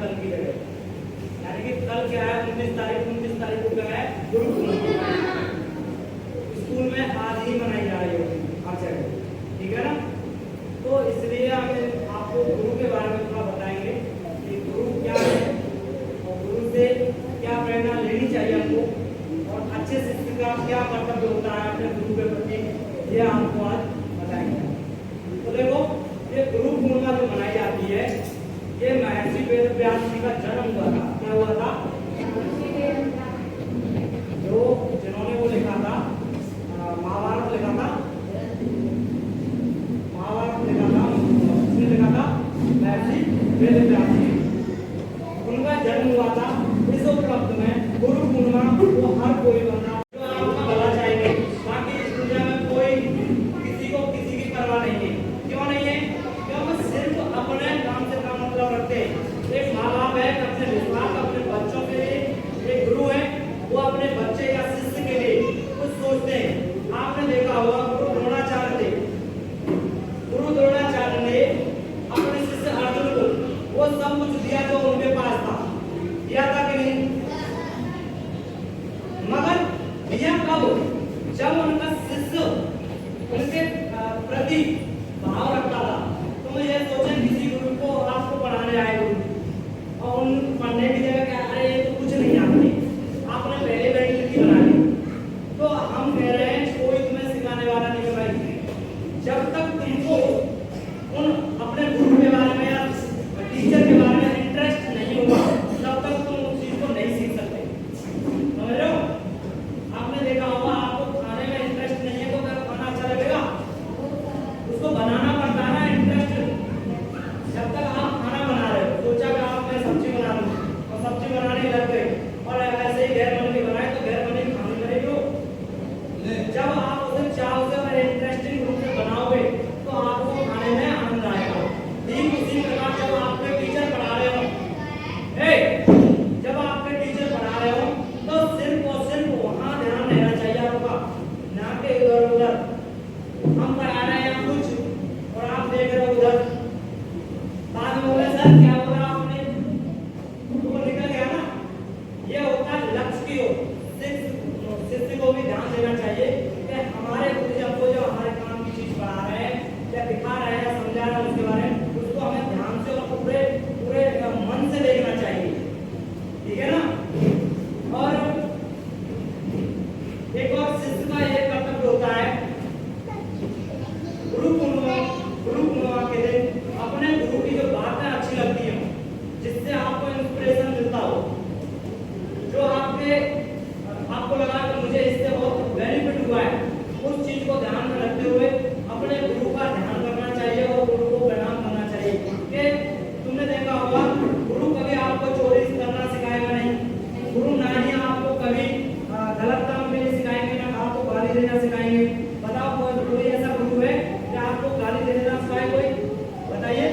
कल की जगह, यानी कि कल क्या है 29 तारीख को क्या है गुरु पूर्णिमा, स्कूल में आज ही मनाई जा रही होगी हर जगह, ठीक है ना। तो इसलिए हम आपको गुरु के बारे में थोड़ा बताएंगे कि गुरु क्या है और गुरु से क्या प्रेरणा लेनी चाहिए हमको, और अच्छे शिक्षक का क्या कर्तव्य होता है अपने गुरु के प्रति, ये आपको आज बताएंगे। तो देखो ये गुरु पूर्णिमा जो मनाई जाती है, ये महर्षि वेदव्यास जी का जन्म हुआ था। क्या हुआ था? जो जिन्होंने वो लिखा था महाभारत लिखा था, उसने लिखा था महर्षि वेदव्यास जी, उनका जन्म हुआ था। इस उपलक्ष्य में गुरु पूर्णिमा को हर कोई बंदा जो आपका भला चाहेंगे, बाकी इस दुनिया में कोई किसी को किसी की परवाह नहीं है। क्यों नहीं है? क्योंकि सिर्फ अपने काम से काम मतलब रखते हैं। एक माँ बाप है अपने विश्वास अपने बच्चों के लिए, एक गुरु है वो अपने बच्चे या शिष्य के लिए कुछ सोचते हैं। आपने देखा होगा गुरु द्रोणाचार्य थे, गुरु द्रोणाचार्य ने अपने शिष्य अर्जुन को वो सब कुछ दिया जो उनके पास था, दिया था कि नहीं? मगर दिया कब? जब उनका शिष्य उनके प्रति भाव रखता था। तो ये सोचें किसी गुरु को आपको पढ़ाने आए गुरु और उन पढ़ने की जगह क्या, अरे ये तो कुछ नहीं आपने पहले बैठ लिखी बना ली, तो हम कह रहे हैं कोई तुम्हें सिखाने वाला नहीं है भाई। जब तक तुमको उन अपने गुरु के बारे में या टीचर के बारे में इंटरेस्ट नहीं होगा, तब तक तुम उस चीज को नहीं सीख सकते। समझ रहे हो? आपने देखा होगा आपको खाने में इंटरेस्ट नहीं है तो क्या खाना अच्छा लगेगा? उसको बनाना पड़ता है ना, इंटरेस्ट। जब तक आप खाना बना रहे हो, सोचा कि आप मैं सब्जी बना लूं और सब्जी बनाने लग गए और ऐसे ही गैर बन के बनाए तो गैर बने खाने लगेगी हो। जब आप उसे चाव से और इंटरेस्टिंग रूप से बनाओगे तो आपको खाने में आनंद आएगा। ठीक उसी प्रकार जब आपके टीचर पढ़ा रहे हो, जब आपके टीचर पढ़ा रहे हो तो सिर्फ और सिर्फ वहां ध्यान रहना चाहिए आपका, ना कि इधर उधर। हम पढ़ा रहे हैं कुछ और आप देख रहे हो उधर, बाद में बोले सर क्या बोला आपने, तो निकल गया ना। ये होता है लक्ष्य की ओर। शिष्य को भी ध्यान देना चाहिए कि हमारे गुरु हमको जो हमारे काम की चीज पढ़ा रहे हैं या दिखा रहे हैं या समझा रहे हैं उसके बारे में, उसको हमें ध्यान से और पूरे पूरे मन से देखना चाहिए, ठीक है ना। और एक और शिष्य का यह कर्तव्य होता है गुरु पूर्णिमा के दिन अपने गुरु की जो बातें अच्छी लगती हैं, जिससे आपको इंस्पिरेशन मिलता हो, जो आपको लगा कि मुझे इससे बहुत बेनिफिट हुआ है, उस चीज को ध्यान में रखते हुए अपने गुरु का ध्यान करना चाहिए और गुरु को प्रणाम करना चाहिए। कि तुमने देखा होगा गुरु कभी आपको चोरी करना सिखाएगा नहीं, गुरु ना ही आपको कभी गलत काम के लिए सिखाएंगे, ना आपको गाली देना सिखाएंगे। बताओ कोई ऐसा गुरु है कि आपको गाली देना सिखाए? कोई बताइए।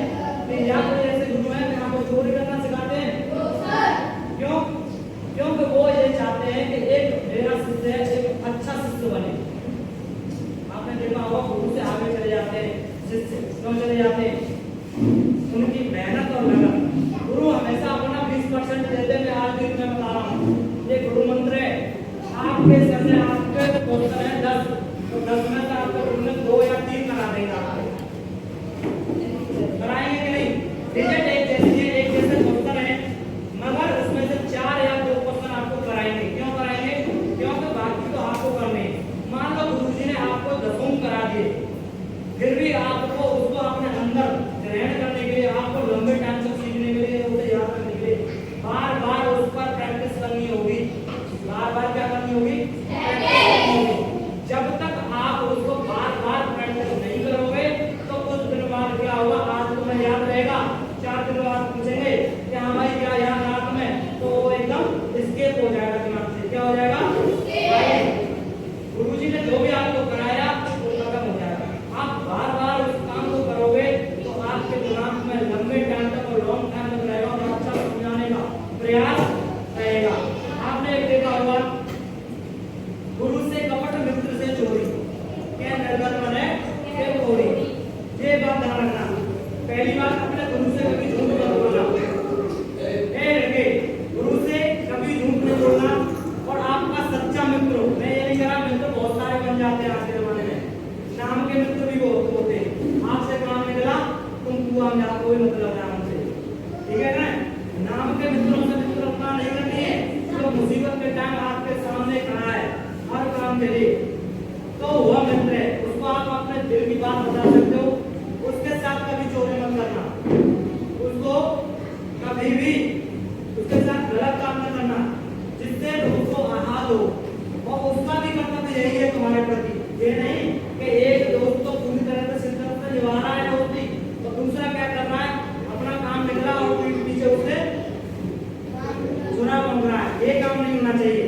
कि या कोई ऐसे गुरु है कि आपको चोरी करना सिखाते हैं? क्यों? क्योंकि वो ये चाहते हैं कि एक मेरा शिष्य एक अच्छा शिष्य बने। आपने देखा होगा गुरु से आगे चले जाते हैं शिष्य, क्यों चले जाते हैं? उनकी मेहनत और लगन कभी भी उसके साथ गलत काम न करना जिससे उसको आघात हो, और उसका भी कर्तव्य यही है तुम्हारे प्रति, ये नहीं कि एक दोस्त तो पूरी तरह से शिद्दत से निभा रहा है दोस्ती, तो दूसरा क्या कर रहा है, अपना काम निकला और पीछे उसे चुनाव मांग रहा है। ये काम नहीं होना चाहिए।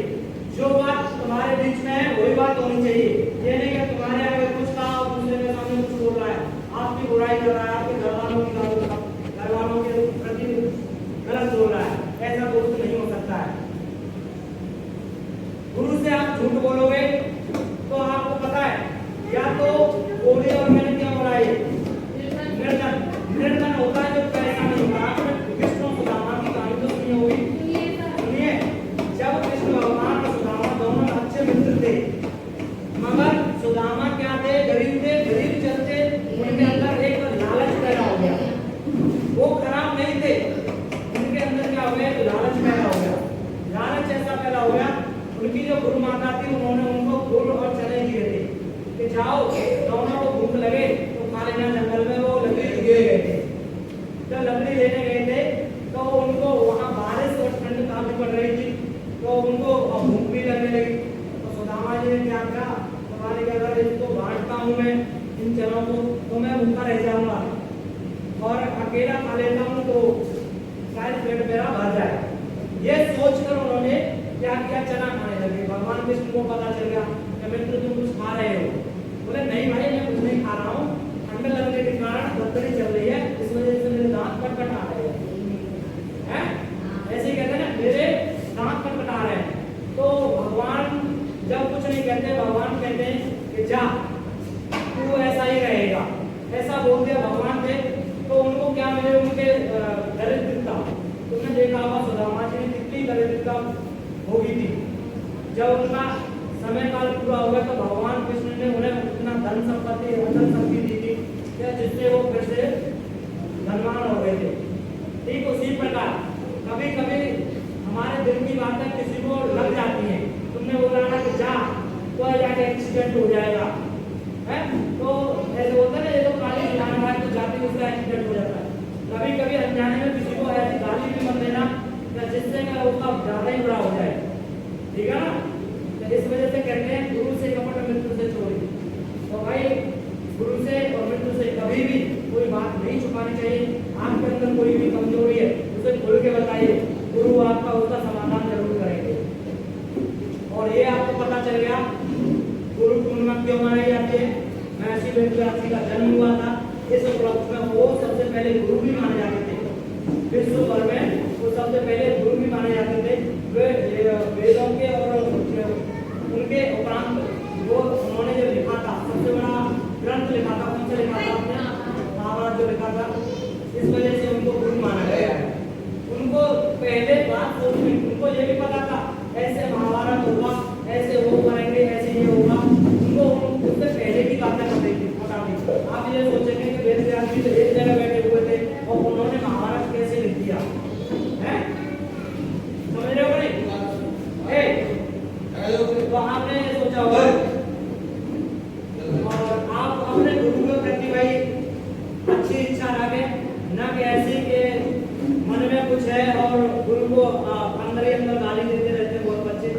जो बात तुम्हारे बीच में है वही बात होनी चाहिए। ये नहीं कि तुम्हारे आगे कुछ कहा और दूसरे के सामने कुछ बोल रहा है, आपकी बुराई कर रहा है, आपके घर वालों के प्रति गलत बोल रहा है। ऐसा दोस्त नहीं हो सकता है। गुरु से आप झूठ बोलोगे तो आपको पता है, या तो बोले और मैंने क्या बोला, ये निर्धन होता है जो पैसा नहीं होता। आपने विष्णु सुदामा की कहानी तो सुनी होगी। सुनिए, जब कृष्ण भगवान और सुदामा दोनों अच्छे मित्र थे, मगर सुदामा क्या थे, गरीब थे। गरीब चलते उनके अंदर एक लालच पैदा हो गया। वो खराब नहीं थे, उनके अंदर क्या हो गया, लालच पैदा हो गया। लालच ऐसा पैदा हो गया, उनकी जो गुरु माता थी उन्होंने उनको गुड़ और चने दिए थे कि जाओ, दोनों को भूख लगे तो खा लेना। जंगल में वो लकड़ी लिए गए थे। जब लकड़ी लेने गए थे तो उनको वहाँ बारिश और ठंड काफी पड़ रही थी, तो उनको भूख भी लगने लगी। तो सुदामा जी ने क्या कहा, तुम्हारे क्या, अगर इसको बांटता हूँ मैं इन चनों को तो मैं भूखा रह जाऊंगा, और अकेला खा लेता हूँ तो शायद पेट मेरा भर जाए। ये सोचकर उन्होंने क्या किया, चना खाने लगे। भगवान कृष्ण को पता चल गया कि मित्र तुम कुछ खा रहे हो। बोले नहीं भाई, मैं कुछ नहीं खा रहा हूँ, ठंड लगने के कारण दस्तरी चल रही है, इस वजह से मेरे दांत कटकट आ रहे हैं। ऐसे ही कहते हैं ना, मेरे दांत कटकट आ रहे हैं। तो भगवान जब कुछ नहीं कहते, भगवान कहते हैं कि जा तू ऐसा ही रहेगा। ऐसा बोल दिया भगवान थे तो उनको क्या मिले, उनके दरिद्रता। तुमने देखा होगा सुदामा जी ने कितनी दरिद्रता होगी थी। जब उनका समय काल पूरा हो गया तो भगवान कृष्ण ने उन्हें उतना धन संपत्ति अचल संपत्ति दी थी जिससे वो फिर से धनवान हो गए थे। ठीक उसी प्रकार कभी कभी हमारे दिल की बातें किसी को लग जाती हैं। तुमने बोला ना कि जा तो जाके एक्सीडेंट हो जाएगा, है तो ऐसे होता है ना, ये तो काली जाने वाला तो जाती उसका एक्सीडेंट हो जाता है। कभी कभी अनजाने में किसी को ऐसी गाली भी मत देना जिससे कि उसका ज्यादा ही बुरा हो जाए, ठीक है ना। तो इस वजह से कहते हैं गुरु से कपट मित्र से चोरी। तो भाई गुरु से और मित्र से कभी भी कोई बात नहीं छुपानी चाहिए। आपके अंदर कोई भी कमजोरी है उसे खोल के बताइए, गुरु आपका उसका समाधान जरूर करेंगे। और ये आपको पता चल गया गुरु पूर्णिमा क्यों मनाई जाती है। महर्षि वेदव्यास का जन्म हुआ था इस उपलक्ष्य में। वो सबसे पहले गुरु भी माने जाते थे विश्व भर में। वो सबसे पहले गुरु भी माने जाते थे। वे वेदों के और उनके उपरांत वो उन्होंने जो लिखा था, सबसे बड़ा ग्रंथ लिखा था, कौन सा लिखा था आपने, महाभारत जो लिखा था। इस वजह से उनको गुरु माना गया है। उनको पहले बात सोचनी, उनको ये भी पता था ऐसे महाभारत होगा, ऐसे वो करेंगे, ऐसे ये होगा। उनको उससे पहले की बातें पता थी। आप ये सोचेंगे कि वेदव्यास जी तो एक जगह बैठे हुए थे और उन्होंने महाभारत कैसे लिख दिया है, समझ रहे हो नहीं? तो आपने सोचा होगा। और आप अपने गुरु के प्रति भाई अच्छी इच्छा रखें, न कि ऐसी के मन में कुछ है और गुरु को अंदर ही अंदर गाली देते रहते हैं। बहुत बच्चे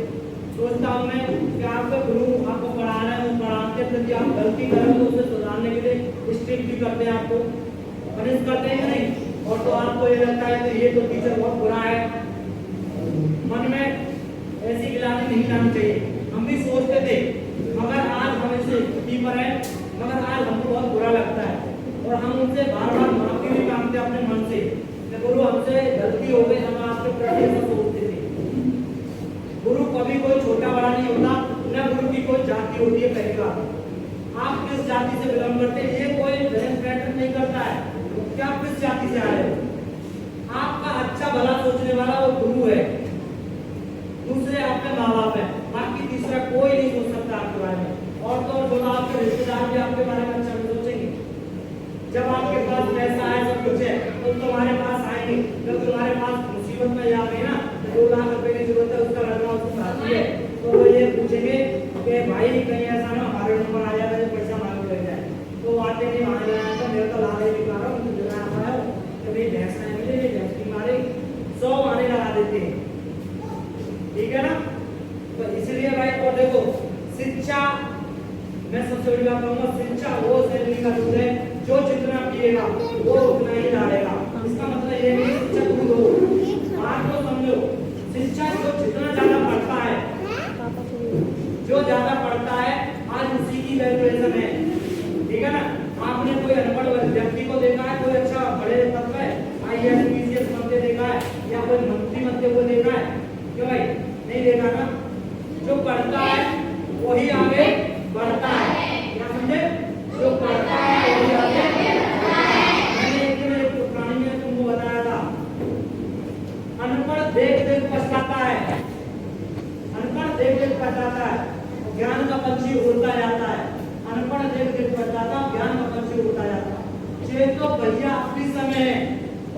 सोचता हूँ मैं कि आपका गुरु आपको पढ़ाना है, वो पढ़ाते प्रति आप गलती करें तो उसे सुधारने के लिए स्ट्रिक्ट भी करते हैं, आपको पनिश करते हैं नहीं। और तो आपको ये लगता है कि ये तो टीचर बहुत बुरा है। मन में ऐसी गिलानी नहीं लानी चाहिए। हम भी सोचते थे, मगर आज हम इसे कीपर है, मगर आज हमको बहुत बुरा लगता है। और हम उनसे बार बार माफी भी मांगते अपने मन से कि गुरु हमसे गलती हो गई, हम आपके प्रति ऐसा सोचते थे। गुरु कभी कोई छोटा बड़ा नहीं होता, न गुरु की कोई जाति होती है। पहली बात, आप किस जाति से बिलोंग करते हैं ये कोई मैटर नहीं करता है कि आप किस जाति से आए हो। आपका अच्छा भला सोचने वाला वो गुरु है, दूसरे आपके माँ बाप है, बाकी तीसरा कोई नहीं सोच सकता आपके बारे में। और तो जो आपके रिश्तेदार भी आपके बारे में अच्छा नहीं सोचेंगे। जब आपके पास पैसा है, सब कुछ है, तो तुम्हारे पास आएंगे। जब तुम्हारे पास मुसीबत में आ गए ना, 2 लाख रुपए की जरूरत है, उसका लड़का उसको आती है, तो वो ये पूछेंगे कि भाई कहीं ऐसा ना हमारे नंबर आ जाए तो पैसा मांग लग जाए। तो आते नहीं मांग जाए तो मेरे को लाल ही दिखा रहा हूँ, मुझे देना है, कभी भैंस नहीं मिले, भैंस की मारे देते हैं, ठीक है ना। तो इसलिए भाई को देखो शिक्षा, मैं सबसे बड़ी बात कहूंगा, शिक्षा वो शरीर का दूध है जो जितना पिएगा वो उतना ही लाड़ेगा। इसका मतलब ये नहीं शिक्षा दूध हो, बात को समझो। शिक्षा जो जितना ज्यादा पढ़ता है, जो ज्यादा पढ़ता है, आज उसी की वैल्यूएशन है, ठीक है ना। आपने कोई अनपढ़ व्यक्ति को देखा है, कोई अच्छा बड़े तत्व है IAS PCS बनते देखा है, या कोई मंत्री बनते हुए देखा है? क्यों भाई नहीं देखा ना। जो पढ़ता है वही आगे बढ़ता है, क्या समझे? जो पढ़ता है वही आगे बढ़ता है। मैंने एक दिन एक पुरानी में तुमको बताया था, अनपढ़ देख देख पछताता है, अनपढ़ देख देख पछताता है, ज्ञान का पंछी उड़ता जाता है। अनपढ़ देख देख पछताता, ज्ञान का पंछी उड़ता जाता। चेत तो भैया अपनी समय है,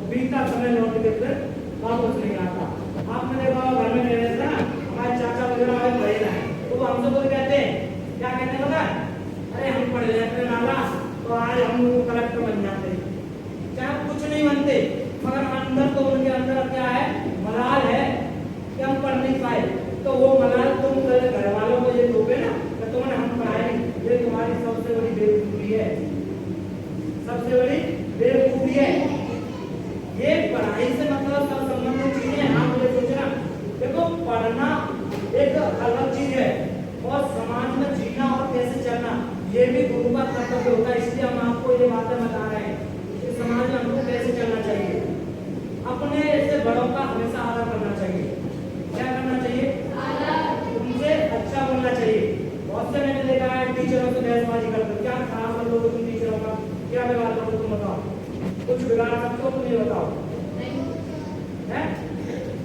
बीता समय लौट के फिर वापस नहीं आता। आपने देखा घर में रहते थे ना, हमारे चाचा वगैरह हमारे बड़े हैं, तो वो हमसे कुछ कहते हैं, क्या कहते हैं पता है? अरे हम पढ़ लेते नाला तो आज हम कलेक्टर बन जाते, चाहे कुछ नहीं बनते, मगर अंदर तो उनके अंदर क्या है, मलाल है कि हम पढ़ नहीं पाए। तो वो मलाल तुम घर वालों को ये दोगे ना कि तुमने हम पढ़ाए, ये तुम्हारी सबसे बड़ी बेवकूफी है, सबसे बड़ी बेवकूफी है। ये पढ़ाई से मतलब सब संबंधित चीजें हैं। आप ये सोचना, देखो पढ़ना एक अलग चीज है और समाज में जीना और कैसे चलना ये भी गुरु का कर्तव्य होता है। इसलिए हम आपको ये बातें बता रहे हैं कि समाज में हमको कैसे चलना चाहिए। अपने ऐसे बड़ों का हमेशा आदर करना चाहिए। क्या करना चाहिए? उनसे अच्छा बोलना चाहिए। बहुत से मैंने देखा है टीचरों से बहसबाजी करते, क्या खराब कर लोगे तुम टीचरों का, क्या बिगाड़ लोगे तुम बताओ? कुछ बिगाड़ सकते हो? नहीं बताओ है?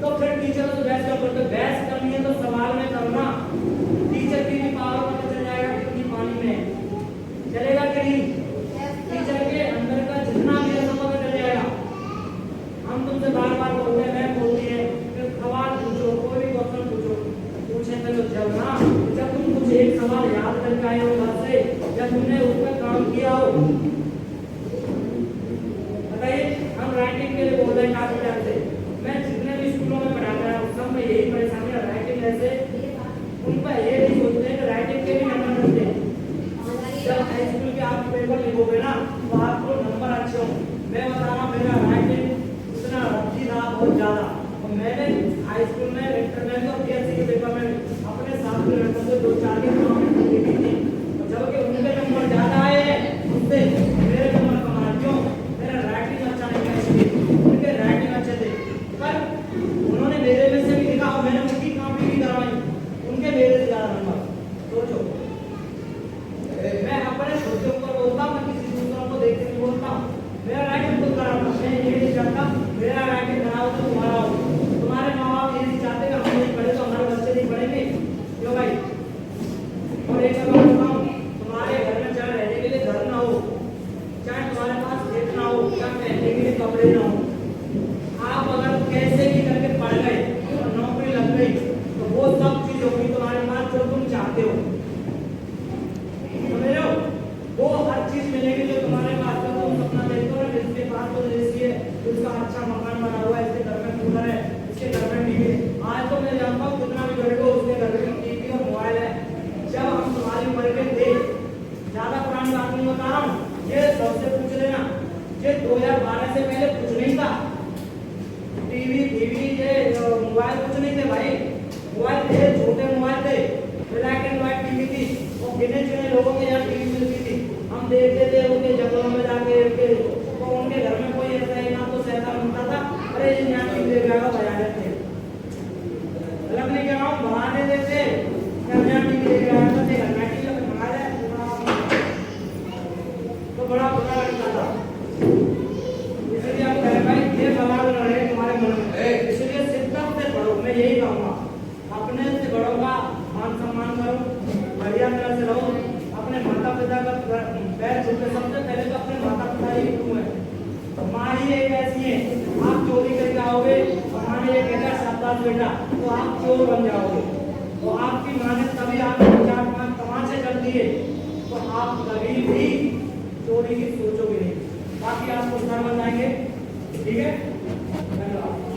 तो फिर टीचरों से बहस क्यों करते? बहस करनी है तो सवाल में करना। टीचर की भी पावर पता चल जाएगा कितनी पानी में चलेगा कि नहीं। टीचर के अंदर का जितना भी है सब पता चल जाएगा। हम तुमसे बार बार बोलते हैं, मैं बोलती है कि सवाल पूछो, कोई भी क्वेश्चन पूछो, पूछेंगे तो जब ना, जब तुम कुछ एक सवाल याद करके आए हो घर से, जब तुमने उस पर काम किया हो। बताइए, हम राइटिंग के लिए बोल रहे हैं काफी टाइम से, मैं जितने भी स्कूलों में पढ़ाता है सब में यही परेशानी है। राइटिंग ऐसे उन पर ये नहीं सोचते हैं कि राइटिंग के भी नंबर मिलते हैं। जब हाई स्कूल के आप पेपर लिखोगे ना तो आपको नंबर अच्छे हों। मैं बता रहा हूँ, मेरा राइटिंग इतना रफ्ती था बहुत ज्यादा, और मैंने हाई स्कूल में इंटरनेट और PSC के पेपर में अपने साथ के लड़कों से 2-4 की कमेंट लिखी थी, और जबकि उनके नंबर ज्यादा आए हैं उससे मेरे नंबर कम आए। क्यों? मेरा राइटिंग अच्छा नहीं था इसलिए, उनके राइटिंग अच्छे थे, पर उन्होंने मेरे में से भी लिखा और मैंने उनकी कॉपी भी करवाई, उनके मेरे से ज्यादा नंबर। सोचो, मैं अपने खुद के ऊपर बोलता हूँ, मैं किसी दूसरों को देख के नहीं बोलता हूँ। मेरा राइटिंग खुद कराता, मैं ये नहीं चाहता मेरा राइटिंग खराब हो तो तुम्हारा हो। तुम्हारे माँ बाप ये नहीं चाहते कि हम नहीं पढ़े तो हमारे बच्चे नहीं पढ़ेंगे, क्यों भाई? और एक बात बताऊँ, तुम्हारे घर में चाहे रहने के लिए घर ना हो, चाहे तुम्हारे पास खेत ना हो, चाहे पहनने के लिए कपड़े ना हो, आप अगर कैसे भी करके पढ़ गए और नौकरी लग गई तो वो सब चीज होगी तुम्हारे पास जो तुम चाहते हो। समझ रहे हो? वो हर चीज मिलेगी जो तुम्हारे पास है। तुम सपना देखते हो ना, जिसके पास तो जैसी है, उसका अच्छा मकान बना हुआ है, इसके घर में कूलर है, इसके घर में टीवी है। आज तो मैं जानता हूँ कितना भी बड़े हो उसके घर में टीवी और मोबाइल है। जब हम तुम्हारी उम्र के थे, ज्यादा पुरानी बात नहीं बता रहा हूँ, ये सबसे पूछ लेना, ये 2012 से पहले कुछ नहीं था। टीवी ये मोबाइल कुछ नहीं थे भाई। मोबाइल थे, छोटे मोबाइल थे, ब्लैक एंड व्हाइट टीवी थी, और गिने चुने लोगों के यहाँ टीवी मिलती थी। हम देखते थे उनके जंगलों में जाके, तो उनके घर में कोई ऐसा ही ना तो शैतान होता था, अरे ये यहाँ टीवी देख रहा बजा देते, अलग नहीं कह रहा हूँ, बहाने देते यहाँ टीवी देख रहा था, टीवी मंगा जाए तो बड़ा बुरा लगता था। इसलिए आप कह भाई ये सवाल रहे तुम्हारे मन में, इसलिए शिद्दत से पढ़ो। मैं यही कहूँगा, अपने से बड़ों का मान सम्मान करो, बढ़िया तरह से रहो, अपने माता पिता का पैर छूटे। सबसे पहले तो अपने माता पिता ही गुरु है। माँ ही एक ऐसी है, आप चोरी करके आओगे और माँ ने ये कहता शाबाश बेटा, तो आप चोर बन जाओगे। तो आपकी माँ ने तभी आपको 4-5 तमाचे कर दिए तो आप कभी भी चोरी की सोचोगे नहीं, बाकी आप कुछ बन जाएंगे। ठीक है, धन्यवाद।